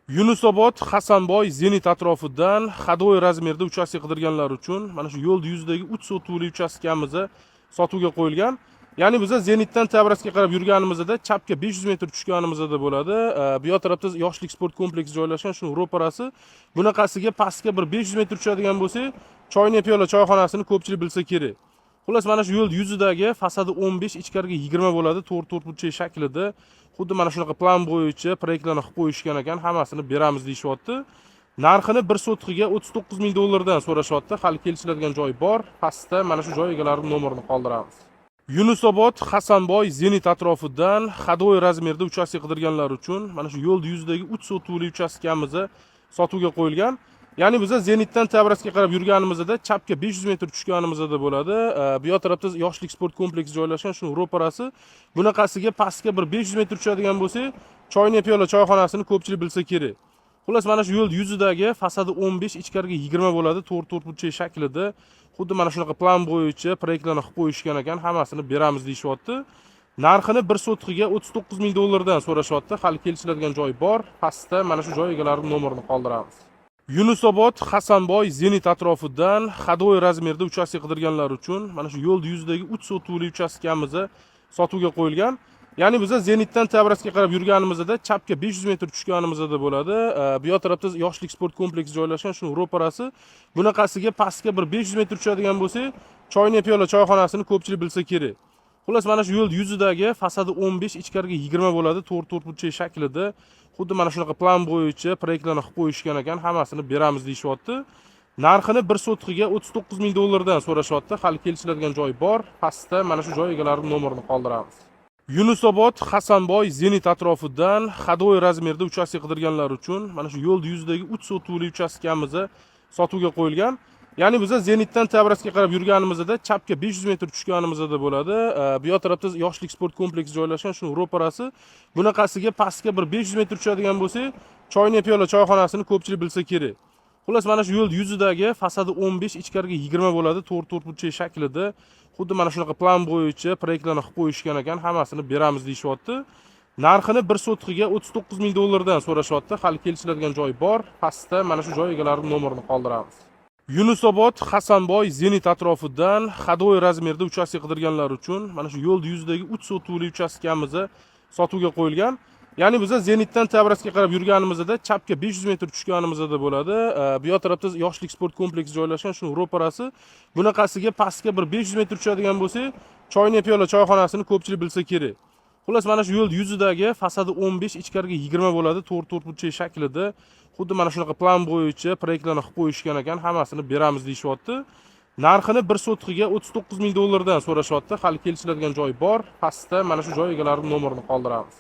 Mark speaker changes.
Speaker 1: Yunusobod, Hasanboy, Zenit atrofidan hadoy razmerda uchastka qidirganlar uchun mana shu yo'l yuzidagi 3 sotuvli uchastkamiz sotuvga qo'yilgan. Ya'ni biz Zenitdan Tabrasga qarab yurganimizda chapga 500 metr tushganimizda bo'ladi. Bu yoq tarafda yoshlik sport kompleksi joylashgan, shu ro'parasi. Bunaqasiga pastga bir 500 metr tushadigan bo'lsak, Choyna piyola choyxonasini ko'pchilik bilsa kerak. Xullas mana shu yo'l yuzidagi fasadi 15, ichkariga 20 bo'ladi, to'rt burchak shaklida. Xuddi mana shunaqa plan bo'yicha proyektlarni qilib qo'yishgan ekan, hammasini beramiz deyishyapti. Narxini 1 sotqiga 39 ming dollardan so'rashyapti. Hali kelishiladigan joy bor. Pastda mana shu joy egalarining nomerini qoldiramiz. Yunusobod, Hasanboy, Zenit atrofidan hadoy razmerda uchastka qidirganlar uchun mana shu yo'l yuzidagi 3 sotuvli uchastkamiz sotuvga qo'yilgan. Ya'ni biz Zenitdan Tabrasga qarab yurganimizda chapga 500 metr tushganimizda bo'ladi. Bu yoq tarafda yoshlik sport kompleksi joylashgan, shu ro'parasi. Bunaqasiga pastga bir 500 metr tushadigan bo'lsak, Choyna piyola choyxonasini ko'pchilik bilsa kerak. Xullas mana shu yo'l yuzidagi fasadi 15, ichkariga 20 bo'ladi, to'rt burchak shaklida. Xuddi mana shunaqa plan bo'yicha proyektlarni qilib qo'yishgan ekan, hammasini beramiz deyishyapti. Narxini 1 sotqiga 39 ming dollardan so'rashyapti. Hali kelishiladigan joy bor. Pastda mana shu joy egalarining nomerini qoldiramiz. Yunusobod, Hasanboy, Zenit atrofidan hadoy razmerda uchastka qidirganlar uchun mana shu yo'l yuzidagi 3 sotuvli uchastkamiz sotuvga qo'yilgan. Ya'ni biz Zenitdan Tabrasga qarab yurganimizda chapga 500 metr tushganimizda bo'ladi. Bu yoq tarafda yoshlik sport kompleksi joylashgan, shu ro'parasi. Bunaqasiga pastga bir 500 metr tushadigan bo'lsak, Choyna piyola choyxonasini ko'pchilik bilsa kerak. Xullas mana shu yo'l yuzidagi fasadi 15, ichkariga 20 bo'ladi, to'rt burchak shaklida. Xuddi mana shunaqa plan bo'yicha proyektlarni qilib qo'yishgan ekan, hammasini beramiz deyishyapti. Narxini 1 sotqiga 39 ming dollardan so'rashyapti. Hali kelishiladigan joy bor. Pastda mana shu joy egalarining nomerini qoldiramiz. Yunusobod, Hasanboy, Zenit atrofidan hadoy razmerda uchastka qidirganlar uchun mana shu yo'l yuzidagi 3 sotuvli uchastkamiz sotuvga qo'yilgan. Ya'ni biz Zenitdan Tabrasga qarab yurganimizda chapga 500 metr tushganimizda bo'ladi. Bu yoq tarafda yoshlik sport kompleksi joylashgan, shu ro'parasi. Bunaqasiga pastga bir 500 metr tushadigan bo'lsak, Choyna piyola choyxonasini ko'pchilik bilsa kerak. Xullas mana shu yo'l yuzidagi fasadi 15, ichkariga 20 bo'ladi, to'rt burchak shaklida. Xuddi mana shunaqa plan bo'yicha proyektlarni qilib qo'yishgan ekan, hammasini beramiz deyishyapti. Narxini 1 sotqiga 39 ming dollardan so'rashyapti. Hali kelishiladigan joy bor. Pastda mana shu joy egalarining nomerini qoldiramiz. Yunusobod, Hasanboy, Zenit atrofidan hadoy razmerda uchastka qidirganlar uchun mana shu yo'l yuzidagi 3 sotuvli uchastkamiz sotuvga qo'yilgan. Ya'ni biz Zenitdan Tabrasga qarab yurganimizda chapga 500 metr tushganimizda bo'ladi. Bu yoq tarafda yoshlik sport kompleksi joylashgan, shu ro'parasi. Bunaqasiga pastga bir 500 metr tushadigan bo'lsak, Choyna piyola choyxonasini ko'pchilik bilsa kerak. Xullas mana shu yo'l yuzidagi fasadi 15, ichkariga 20 bo'ladi, to'rt burchak shaklida. Xuddi mana shunaqa plan bo'yicha proyektlarni qilib qo'yishgan ekan, hammasini beramiz deyishyapti. Narxini 1 sotqiga 39 ming dollardan so'rashyapti. Hali kelishiladigan joy bor. Pastda mana shu joy egalarining nomerini qoldiramiz.